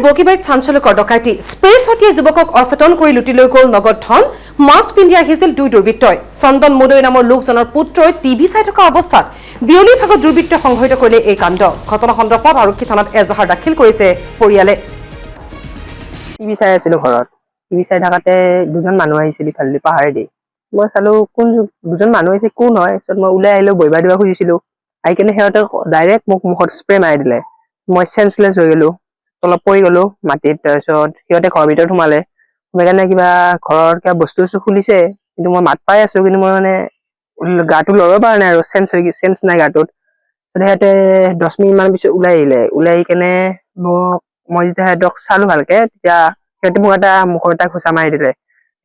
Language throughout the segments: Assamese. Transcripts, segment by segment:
বগীবাৰীত চাঞ্চল্যকৰ ডকাইতি স্প্ৰে ছটিয়াই যুৱকক অচেতন কৰি লুটি লৈ গ'ল নগদ ধন মাস্ক পিন্ধি আহিছিল দুই দুৰ্বৃত্তই চন্দন মুদৈ নামৰ লোকজনৰ পুত্ৰই টিভি চাই থকা অৱস্থাত বিয়লিৰ ভাগত দুৰ্বৃত্তই সংঘটিত কৰিলে এই কাণ্ড ঘটনা সন্দৰ্ভত আৰক্ষী থানাত এজাহাৰ দাখিল কৰিছে পৰিয়ালে টিভি চাই আছিলো ঘৰত টিভি চাই থাকাতে দুজন মানুহ আহিছিল ইফালে পাহাৰেদি মই চালো কোন দুজন মানুহ আহিছে কোন হয় মই ওলাই আহিলো বহিবা দিব খুজিছিলো আহি কেনে সিহঁতে ডাইৰেক্ট মোক মুখত স্প্ৰে মাৰি দিলে মই চেন্সলেছ হৈ গলো তলত পৰি গলো মাটিত তাৰপিছত সিহঁতে ঘৰৰ ভিতৰত সোমালে সেইকাৰণে কিবা ঘৰৰ কিবা বস্তু খুলিছে কিন্তু মই মাত পাই আছো কিন্তু মই মানে গাটো লৰব পৰা নাই আৰু চেন্স নাই গাটোত সিহঁতে 10 মিনিট মান পিছত ওলাই আহিলে ওলাই আহি কেনে মই যেতিয়া সিহঁতক চালো ভালকে তেতিয়া সিহঁতে মোক এটা মুখৰ এটা ঘোচা মাৰি দিলে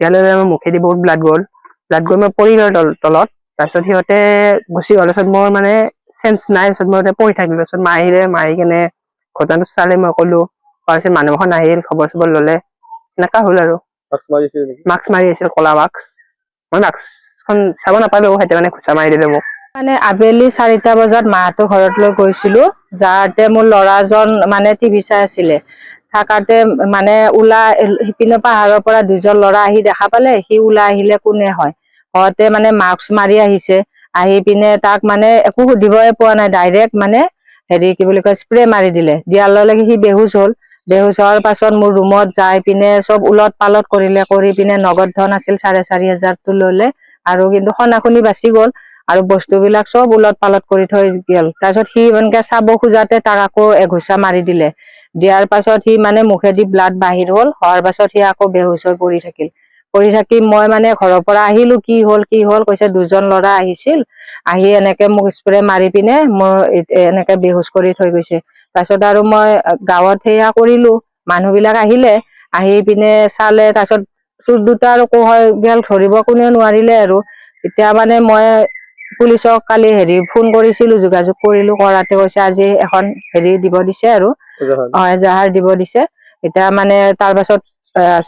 তেতিয়ালৈ মোৰ মুখেদি বহুত ব্লাড গ'ল মই পৰি গলো তলত তাৰপিছত সিহঁতে গুচি গ'ল তাৰপিছত মোৰ মানে চেন্স নাই তাৰপিছত মই পৰি থাকিলো তাৰপিছত মাৰি কেনে ঘটনাটো চালে মই কলো তাৰপিছত মানুহ এখন আহিল খবৰ চবৰ ললে এনেকা হ'ল আৰু মাস্ক মাৰি আছিল কলা মাস্ক মই মাস্কখন চাব নাপালো সেইটো মানে ঘোচা মাৰি দিলে মোক মানে আবেলি 4টা বজাত মাহঁতৰ ঘৰত লৈ গৈছিলো যাতে মোৰ ল'ৰাজন মানে টিভি চাই আছিলে থাকাতে মানে ওলাই সিপিনে পাহাৰৰ পৰা দুজন ল'ৰা আহি দেখা পালে সি ওলাই আহিলে কোনে হয় হওঁতে মানে মাস্ক মাৰি আহিছে আহি পিনে তাক মানে একো সুধিবই পোৱা নাই ডাইৰেক্ট মানে হেৰি কি বুলি কয় স্প্ৰে মাৰি দিলে দিয়াৰ লগে সি বেহুচ হ'ল বেহুচ হোৱাৰ পাছত মোৰ ৰুমত যাই পিনে চব উলট পালট কৰিলে কৰি পিনে নগদ ধন আছিল 4,500 ললে আৰু কিন্তু খনাখুনি বাচি গ'ল আৰু বস্তুবিলাক চব উলট পালট কৰি থৈ গ'ল তাৰপিছত সি এনেকে চাব খোজাতে তাক আকৌ এঘোচা মাৰি দিলে দিয়াৰ পাছত সি মানে মুখেদি ব্লাড বাহিৰ হ'ল হোৱাৰ পাছত সি আকৌ বেহুচ হৈ পৰি থাকি মই মানে ঘৰৰ পৰা আহিলো কি হ'ল কৈছে দুজন ল'ৰা আহিছিল আহি এনেকে মোক স্প্ৰে মাৰি পিনে মোৰ এনেকে বেহুচ কৰি থৈ গৈছে তাৰপিছত আৰু মই গাঁৱত সেয়া কৰিলো মানুহবিলাক আহিলে আহি পিনে চালে তাৰপিছত চুৰ দুটা আৰু গেল ধৰিব কোনেও নোৱাৰিলে আৰু এতিয়া মানে মই পুলিচক কালি ফোন কৰিছিলো যোগাযোগ কৰিলো কৰাতে কৈছে আজি এখন দিব দিছে আৰু এজাহাৰ দিব দিছে এতিয়া মানে তাৰ পাছত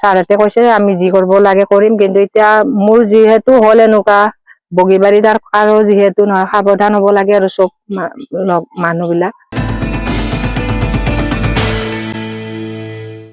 ছাৰহতে কৈছে আমি যি কৰিব লাগে কৰিম কিন্তু এতিয়া মোৰ যিহেতু হ'ল এনেকুৱা বগীবাৰীত আৰু যিহেতু নহয় সাৱধান হ'ব লাগে আৰু চব মানুহবিলাক